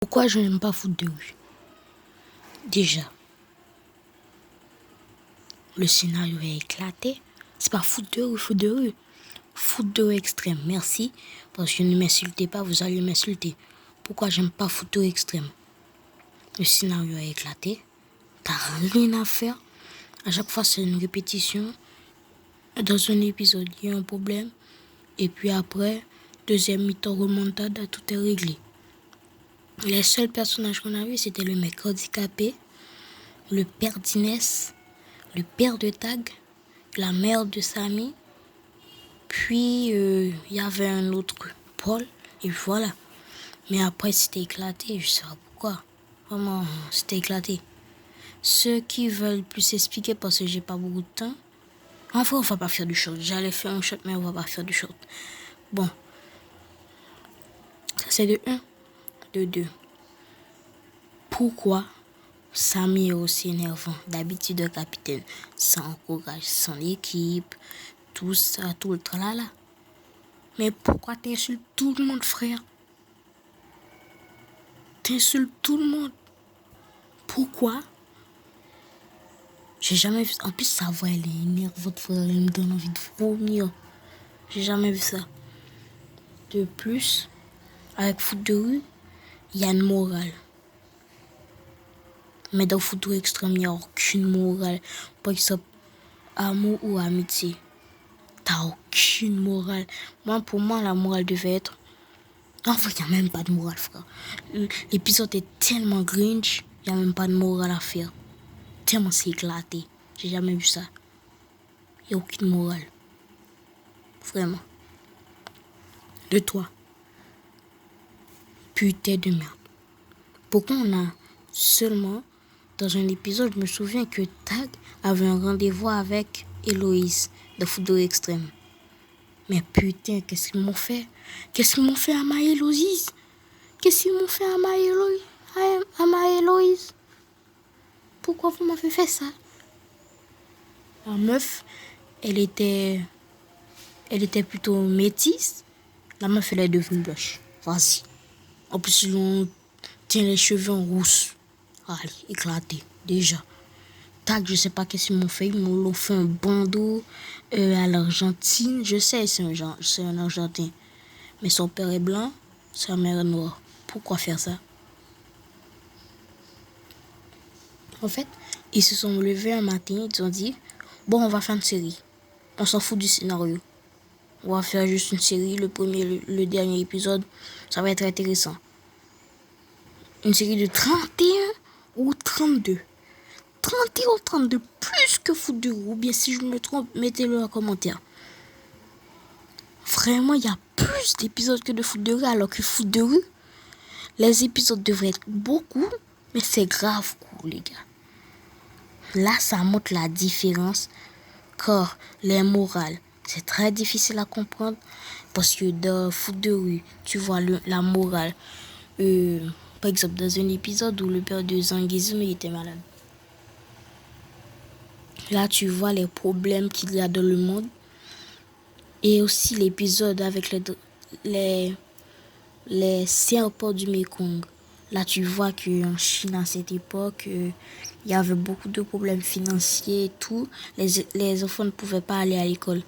Pourquoi je n'aime pas foot de rue? Déjà, le scénario est éclaté. C'est pas foot de rue, foot de rue. Foot de rue extrême, merci. Parce que ne m'insultez pas, vous allez m'insulter. Pourquoi j'aime pas foot de rue extrême? Le scénario est éclaté. T'as rien à faire. À chaque fois, c'est une répétition. Dans un épisode, il y a un problème. Et puis après, deuxième mi-temps remontada, tout est réglé. Les seuls personnages qu'on a vus, c'était le mec handicapé, le père d'Inès, le père de Tag, la mère de Samy, puis il y avait un autre, Paul, et voilà. Mais après, c'était éclaté, je sais pas pourquoi. Vraiment, c'était éclaté. Ceux qui veulent plus expliquer, parce que j'ai pas beaucoup de temps, en vrai, on va pas faire du short. J'allais faire un short, mais on va pas faire du short. Bon, ça c'est de 1. De 2. Pourquoi Samy est aussi énervant? D'habitude, un capitaine, ça encourage son équipe, tout ça, tout le tralala. Mais pourquoi t'insultes tout le monde, frère? T'insultes tout le monde. Pourquoi? J'ai jamais vu ça. En plus, sa voix, elle est énervante, frère. Elle me donne envie de vomir. J'ai jamais vu ça. De plus, avec foot de rue, il y a une morale. Mais dans foot de rue extrême, il n'y a aucune morale. Par exemple, amour ou amitié. T'as aucune morale. Pour moi, la morale devait être... En fait, il n'y a même pas de morale, frère. L'épisode est tellement cringe, il n'y a même pas de morale à faire. Tellement c'est éclaté. J'ai jamais vu ça. Il n'y a aucune morale. Vraiment. De toi. Putain de merde. Pourquoi on a seulement... Dans un épisode, je me souviens que Tag avait un rendez-vous avec Héloïse de Football Extrême. Mais putain, qu'est-ce qu'ils m'ont fait? Qu'est-ce qu'ils m'ont fait à ma Héloïse? Qu'est-ce qu'ils m'ont fait à ma Héloïse? À ma Héloïse? Pourquoi vous m'avez fait ça? La meuf, elle était plutôt métisse. La meuf, elle est devenue blanche. Vas-y. En plus, ils ont tient les cheveux en rousse. Allez, éclaté, déjà. Tac, je sais pas qu'est-ce qu'ils m'ont fait. Ils m'ont fait un bandeau à l'Argentine. Je sais, c'est un Argentin. Mais son père est blanc, sa mère est noire. Pourquoi faire ça? En fait, ils se sont levés un matin, ils ont dit, bon, on va faire une série. On s'en fout du scénario. On va faire juste une série, le premier, le dernier épisode. Ça va être intéressant. Une série de 31 ou 32. 31 ou 32, plus que foot de rue. Ou bien si je me trompe, mettez-le en commentaire. Vraiment, il y a plus d'épisodes que de foot de rue, alors que foot de rue, les épisodes devraient être beaucoup, mais c'est grave court, les gars. Là, ça montre la différence, car les morales, c'est très difficile à comprendre, parce que dans foot de rue, tu vois la morale. Par exemple, dans un épisode où le père de Zanguizim était malade. Là, tu vois les problèmes qu'il y a dans le monde. Et aussi l'épisode avec les serpents du Mekong. Là, tu vois qu'en Chine, à cette époque, il y avait beaucoup de problèmes financiers et tout. Les enfants ne pouvaient pas aller à l'école.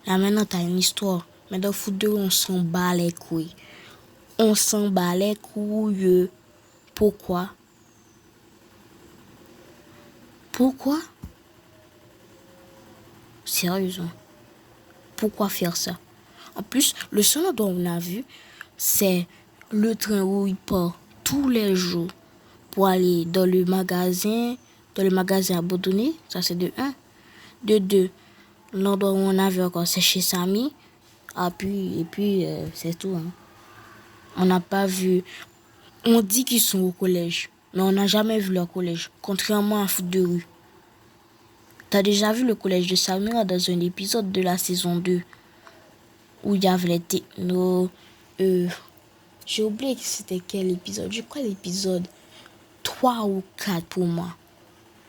Là, maintenant, tu as une histoire. Mais dans le foot 2, on s'en bat les couilles. On s'en bat les couilles. Pourquoi? Pourquoi? Sérieusement. Pourquoi faire ça? En plus, le seul dont on a vu, c'est le train où il part tous les jours pour aller dans le magasin abandonné. Ça, c'est de 1. De 2, l'endroit où on a vu encore, c'est chez Samy. Et puis c'est tout. Hein. On n'a pas vu... On dit qu'ils sont au collège, mais on n'a jamais vu leur collège, contrairement à Foot de rue. T'as déjà vu le collège de Samira dans un épisode de la saison 2 où il y avait les technos. J'ai oublié que c'était quel épisode. Je crois l'épisode 3 ou 4 pour moi.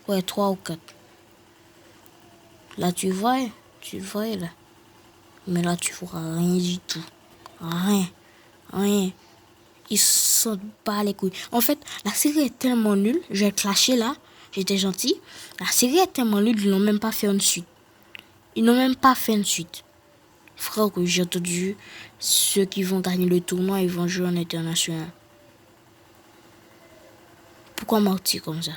Ouais, 3 ou 4. Là, tu vois là. Mais là, tu vois rien du tout. Rien. Ils sont pas les couilles. En fait, la série est tellement nulle. Je vais te lâcher là. J'étais gentil. La série est tellement nulle, ils n'ont même pas fait une suite. Ils n'ont même pas fait une suite. Frère, que j'ai entendu, ceux qui vont gagner le tournoi, ils vont jouer en international. Pourquoi mentir comme ça?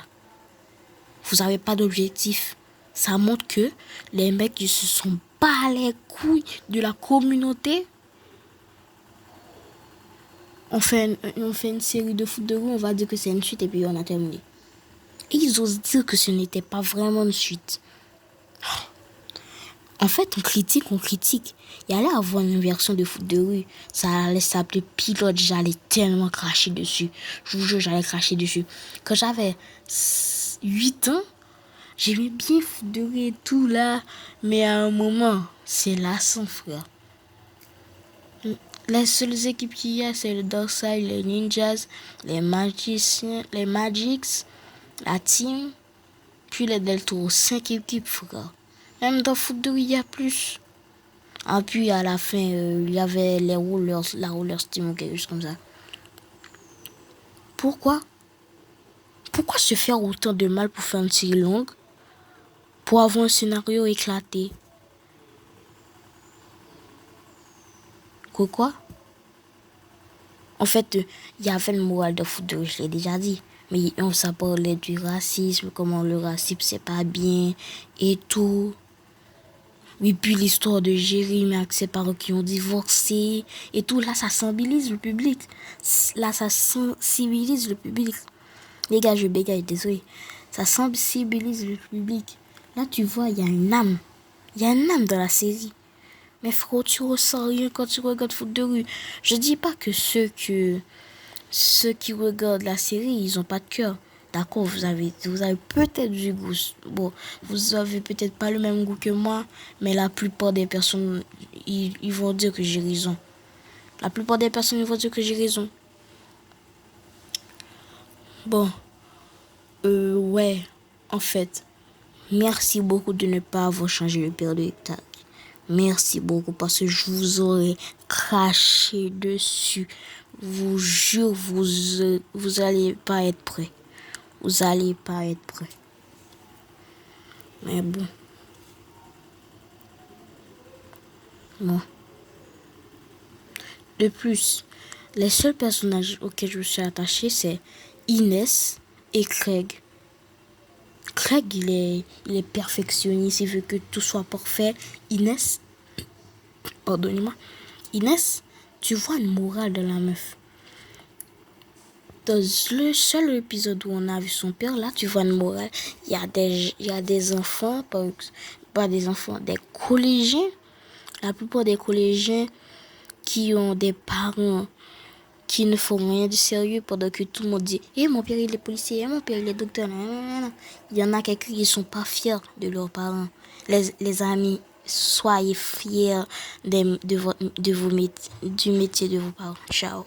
Vous n'avez pas d'objectif. Ça montre que les mecs, ils se sont pas les couilles de la communauté. On fait une série de foot de rue, on va dire que c'est une suite et puis on a terminé. Et ils osent dire que ce n'était pas vraiment une suite. En fait, on critique. Il y allait avoir une version de foot de rue. Ça allait s'appeler Pilote. J'allais tellement cracher dessus. Je vous jure, j'allais cracher dessus. Quand j'avais 8 ans, j'aimais bien foot de rue et tout là. Mais à un moment, c'est lassant, frère. Les seules équipes qu'il y a, c'est le Darkside, les Ninjas, les Magiciens, les Magics, la Team, puis les Deltoro. 5 équipes, frère. Même dans foot de rue, il y a plus. Et puis à la fin, il y avait les Rollers, la Rollers Team ou quelque chose comme ça. Pourquoi se faire autant de mal pour faire une série longue? Pour avoir un scénario éclaté? Quoi? En fait, il y avait le moral de foot de rue, je l'ai déjà dit. Mais on s'est parlé du racisme, comment le racisme c'est pas bien et tout. Et puis l'histoire de Jérémy avec ses parents qui ont divorcé et tout. Là, ça sensibilise le public. Là, ça sensibilise le public. Les gars, je bégaye, désolé. Ça sensibilise le public. Là, tu vois, il y a une âme. Il y a une âme dans la série. Mais frérot, tu ressens rien quand tu regardes foot de rue. Je dis pas que ceux qui regardent la série, ils ont pas de cœur. D'accord, vous avez peut-être du goût. Bon, vous avez peut-être pas le même goût que moi, mais la plupart des personnes, ils vont dire que j'ai raison. La plupart des personnes, ils vont dire que j'ai raison. Bon, ouais, en fait, merci beaucoup de ne pas avoir changé le père de hectare. Merci beaucoup parce que je vous aurais craché dessus. Vous jure, vous allez pas être prêts. Vous allez pas être prêts. Mais bon. Bon. De plus, les seuls personnages auxquels je me suis attachée, c'est Inès et Craig. Craig, il est perfectionniste, il veut que tout soit parfait. Inès, pardonnez-moi. Inès, tu vois une morale de la meuf. Dans le seul épisode où on a vu son père, là, tu vois une morale. Il y a des enfants, pas des enfants, des collégiens. La plupart des collégiens qui ont des parents qui ne font rien de sérieux pendant que tout le monde dit mon père il est policier, mon père il est docteur. Il y en a quelques qui ne sont pas fiers de leurs parents. Les amis, soyez fiers du métier de vos parents. Ciao.